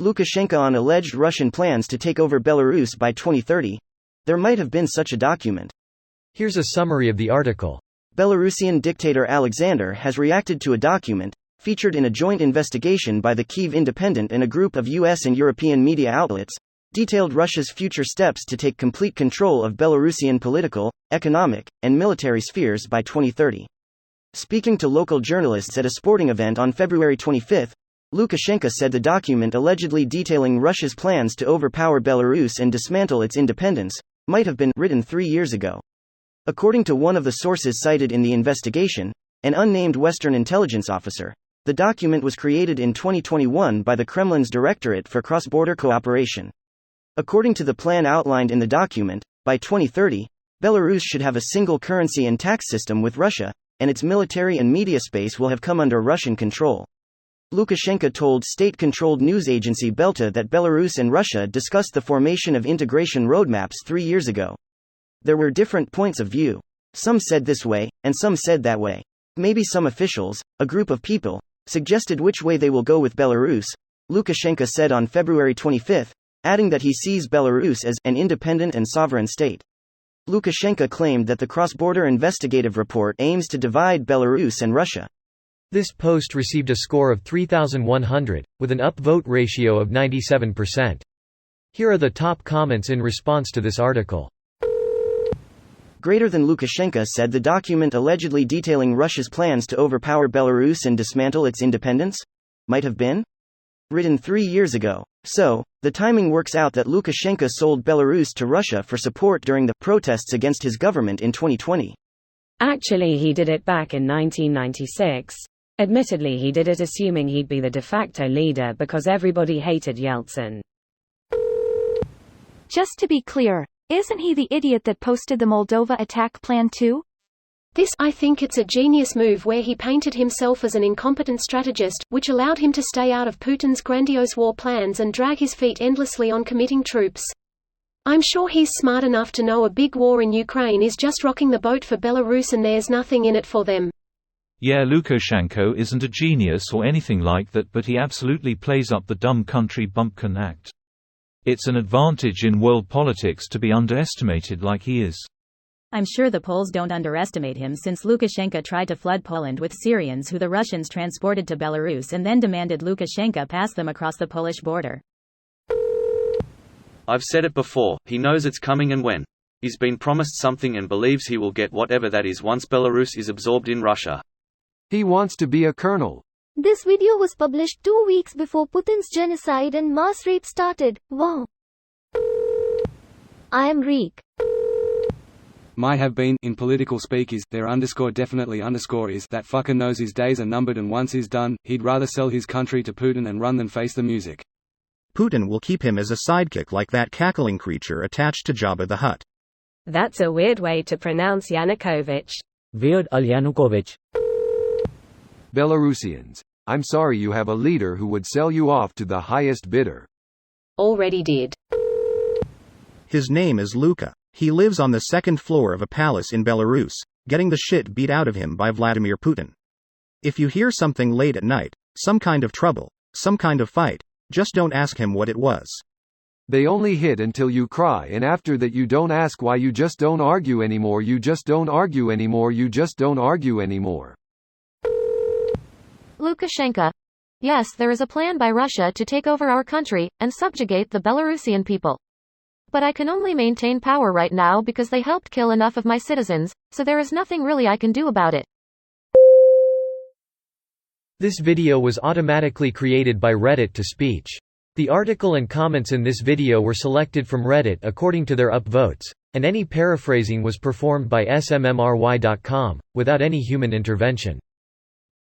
Lukashenko on alleged Russian plans to take over Belarus by 2030. There might have been such a document. Here's a summary of the article. Belarusian dictator Alexander has reacted to a document, featured in a joint investigation by the Kyiv Independent and a group of US and European media outlets, detailed Russia's future steps to take complete control of Belarusian political, economic, and military spheres by 2030. Speaking to local journalists at a sporting event on February 25, Lukashenko said the document allegedly detailing Russia's plans to overpower Belarus and dismantle its independence might have been written 3 years ago. According to one of the sources cited in the investigation, an unnamed Western intelligence officer, the document was created in 2021 by the Kremlin's Directorate for Cross-Border Cooperation. According to the plan outlined in the document, by 2030, Belarus should have a single currency and tax system with Russia, and its military and media space will have come under Russian control. Lukashenko told state-controlled news agency Belta that Belarus and Russia discussed the formation of integration roadmaps 3 years ago. There were different points of view. Some said this way, and some said that way. Maybe some officials, a group of people, suggested which way they will go with Belarus, Lukashenko said on February 25, adding that he sees Belarus as an independent and sovereign state. Lukashenko claimed that the cross-border investigative report aims to divide Belarus and Russia. This post received a score of 3,100, with an upvote ratio of 97%. Here are the top comments in response to this article. Greater than Lukashenko said the document allegedly detailing Russia's plans to overpower Belarus and dismantle its independence might have been written 3 years ago. So, the timing works out that Lukashenko sold Belarus to Russia for support during the protests against his government in 2020. Actually, he did it back in 1996. Admittedly, he did it assuming he'd be the de facto leader because everybody hated Yeltsin. Just to be clear, isn't he the idiot that posted the Moldova attack plan too? I think it's a genius move where he painted himself as an incompetent strategist, which allowed him to stay out of Putin's grandiose war plans and drag his feet endlessly on committing troops. I'm sure he's smart enough to know a big war in Ukraine is just rocking the boat for Belarus and there's nothing in it for them. Yeah, Lukashenko isn't a genius or anything like that, but he absolutely plays up the dumb country bumpkin act. It's an advantage in world politics to be underestimated like he is. I'm sure the Poles don't underestimate him since Lukashenko tried to flood Poland with Syrians who the Russians transported to Belarus and then demanded Lukashenko pass them across the Polish border. I've said it before, he knows it's coming and when. He's been promised something and believes he will get whatever that is once Belarus is absorbed in Russia. He wants to be a colonel. This video was published 2 weeks before Putin's genocide and mass rape started. Wow. I am Reek. Might have been, in political speak is, there _definitely is that fucker knows his days are numbered and once he's done, he'd rather sell his country to Putin and run than face the music. Putin will keep him as a sidekick like that cackling creature attached to Jabba the Hutt. That's a weird way to pronounce Yanukovych. Weird Al Yanukovych. Belarusians, I'm sorry you have a leader who would sell you off to the highest bidder. Already did. His name is Luka. He lives on the second floor of a palace in Belarus, getting the shit beat out of him by Vladimir Putin. If you hear something late at night, some kind of trouble, some kind of fight, just don't ask him what it was. They only hit until you cry, and after that you don't ask why, you just don't argue anymore, you just don't argue anymore, you just don't argue anymore. Lukashenko. Yes, there is a plan by Russia to take over our country and subjugate the Belarusian people. But I can only maintain power right now because they helped kill enough of my citizens, so there is nothing really I can do about it. This video was automatically created by Reddit to speech. The article and comments in this video were selected from Reddit according to their upvotes, and any paraphrasing was performed by smmry.com, without any human intervention.